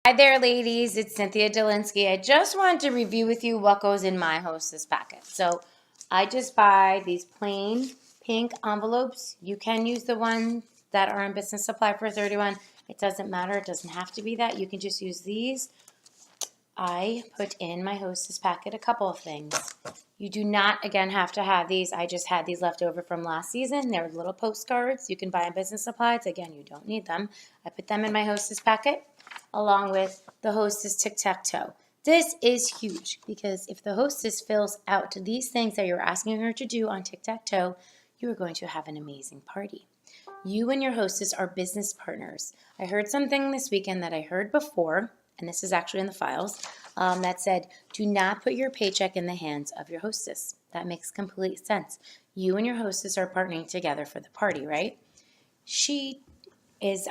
Hi there, ladies. It's Cynthia Delinsky. I just wanted to review with you what goes in my hostess packet. So I just buy these plain pink envelopes. You can use the ones that are in business supply for 31. It doesn't matter. It doesn't have to be that. You can just use these. I put in my hostess packet a couple of things. You do not, again, have to have these. I just had these left over from last season. They're little postcards you can buy in business supplies. Again, you don't need them. I put them in my hostess packet along with the hostess tic-tac-toe. This is huge because if the hostess fills out these things that you're asking her to do on tic-tac-toe, you are going to have an amazing party. You and your hostess are business partners. I heard something this weekend that I heard before, and this is actually in the files, that said, do not put your paycheck in the hands of your hostess. That makes complete sense. You and your hostess are partnering together for the party, right? She is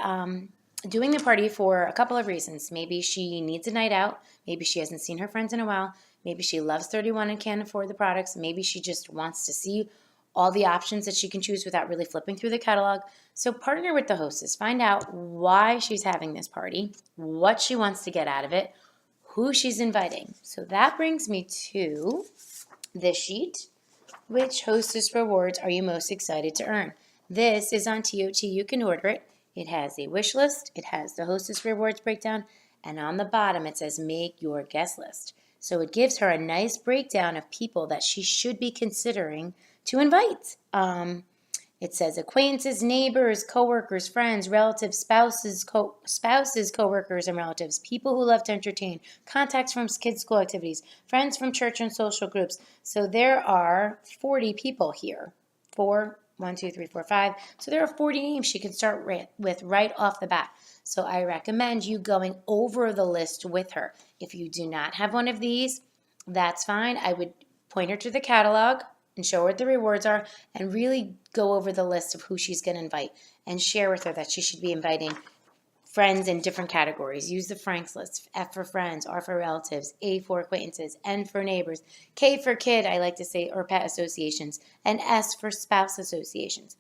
doing the party for a couple of reasons. Maybe she needs a night out. Maybe she hasn't seen her friends in a while. Maybe she loves 31 and can't afford the products. Maybe she just wants to see all the options that she can choose without really flipping through the catalog. So partner with the hostess. Find out why she's having this party, what she wants to get out of it, who she's inviting. So that brings me to this sheet. Which hostess rewards are you most excited to earn? This is on TOT. You can order it. It has a wish list. It has the hostess rewards breakdown. And on the bottom, it says make your guest list. So it gives her a nice breakdown of people that she should be considering to invite. It says acquaintances, neighbors, coworkers, friends, relatives, spouses, coworkers, and relatives, people who love to entertain, contacts from kids' school activities, friends from church and social groups. So there are 40 people here. 1, 2, 3, 4, 5. So there are 40 names she can start with right off the bat. So I recommend you going over the list with her. If you do not have one of these, that's fine. I would point her to the catalog and show her what the rewards are and really go over the list of who she's going to invite and share with her that she should be inviting friends in different categories. Use the Frank's list. F for friends, R for relatives, A for acquaintances, N for neighbors, K for kid, I like to say, or pet associations, and S for spouse associations.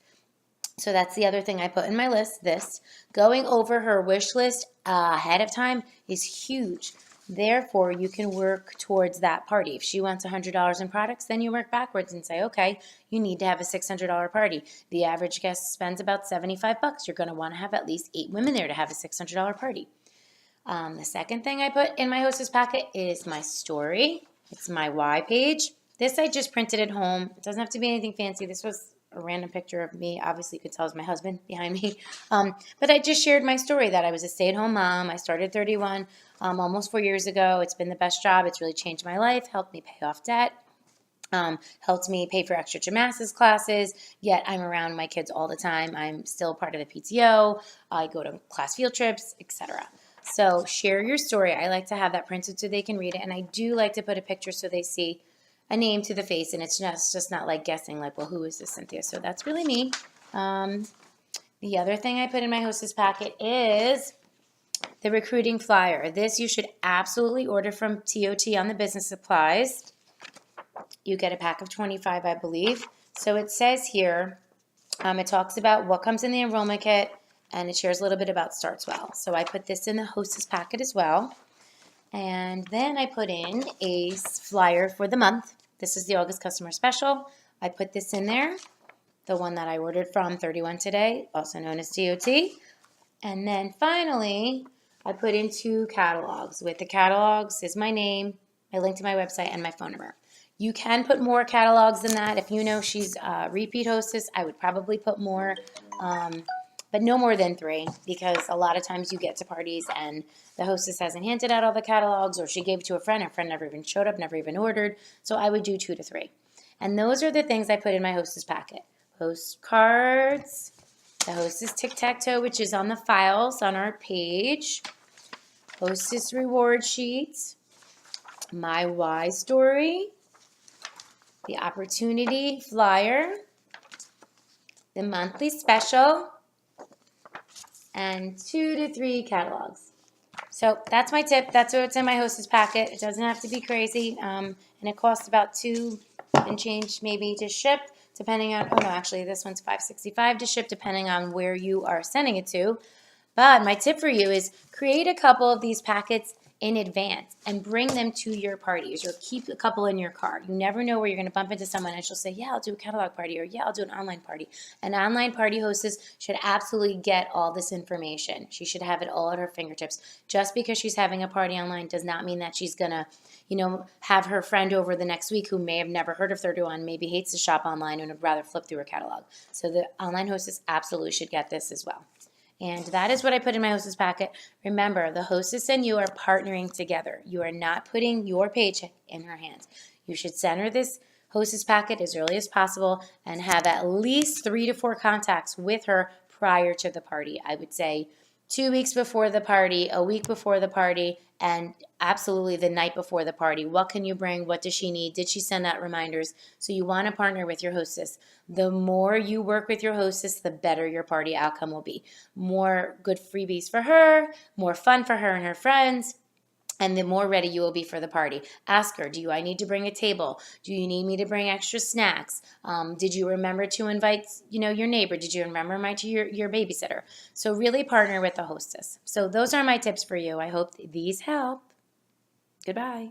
So that's the other thing I put in my list, this. Going over her wish list ahead of time is huge. Therefore, you can work towards that party. If she wants $100 in products, then you work backwards and say, okay, you need to have a $600 party. The average guest spends about $75. You're going to want to have at least 8 women there to have a $600 party. The second thing I put in my hostess packet is my story. It's my why page. This I just printed at home. It doesn't have to be anything fancy. This was a random picture of me. Obviously, you could tell it's my husband behind me. But I just shared my story that I was a stay-at-home mom. I started 31 almost 4 years ago. It's been the best job. It's really changed my life, helped me pay off debt, helped me pay for extra gymnastics classes, yet I'm around my kids all the time. I'm still part of the PTO. I go to class field trips, etc. So share your story. I like to have that printed so they can read it, and I do like to put a picture so they see a name to the face, and it's just not like guessing, like, well, who is this Cynthia? So that's really me. The other thing I put in my hostess packet is the recruiting flyer. This you should absolutely order from TOT on the business supplies. You get a pack of 25, I believe. So it says here, it talks about what comes in the enrollment kit, and it shares a little bit about Startswell. So I put this in the hostess packet as well. And then I put in a flyer for the month. This is the August customer special. I put this in there, the one that I ordered from 31 today, also known as TOT. And then finally, I put in 2 catalogs. With the catalogs is my name, my link to my website, and my phone number. You can put more catalogs than that. If you know she's a repeat hostess, I would probably put more, but no more than 3, because a lot of times you get to parties and the hostess hasn't handed out all the catalogs, or she gave it to a friend never even showed up, never even ordered. So I would do 2 to 3. And those are the things I put in my hostess packet. Postcards, the hostess tic-tac-toe, which is on the files on our page, hostess reward sheets, my why story, the opportunity flyer, the monthly special, and 2 to 3 catalogs. So that's my tip. That's what's in my hostess packet. It doesn't have to be crazy, and it costs about $2 and change maybe to ship, depending on, oh no, actually this one's $5.65 to ship, depending on where you are sending it to. But my tip for you is create a couple of these packets in advance and bring them to your parties, or keep a couple in your car. You never know where you're going to bump into someone and she'll say, yeah, I'll do a catalog party, or yeah, I'll do an online party. An online party hostess should absolutely get all this information. She should have it all at her fingertips. Just because she's having a party online does not mean that she's going to, have her friend over the next week who may have never heard of 31, maybe hates to shop online and would rather flip through her catalog. So the online hostess absolutely should get this as well. And that is what I put in my hostess packet. Remember, the hostess and you are partnering together. You are not putting your paycheck in her hands. You should send her this hostess packet as early as possible and have at least 3 to 4 contacts with her prior to the party. I would say 2 weeks before the party, a week before the party, and absolutely the night before the party. What can you bring? What does she need? Did she send out reminders? So you want to partner with your hostess. The more you work with your hostess, the better your party outcome will be. More good freebies for her, more fun for her and her friends, and the more ready you will be for the party. Ask her, I need to bring a table? Do you need me to bring extra snacks? Did you remember to invite, your neighbor? Did you remember to invite your babysitter? So really partner with the hostess. So those are my tips for you. I hope these help. Goodbye.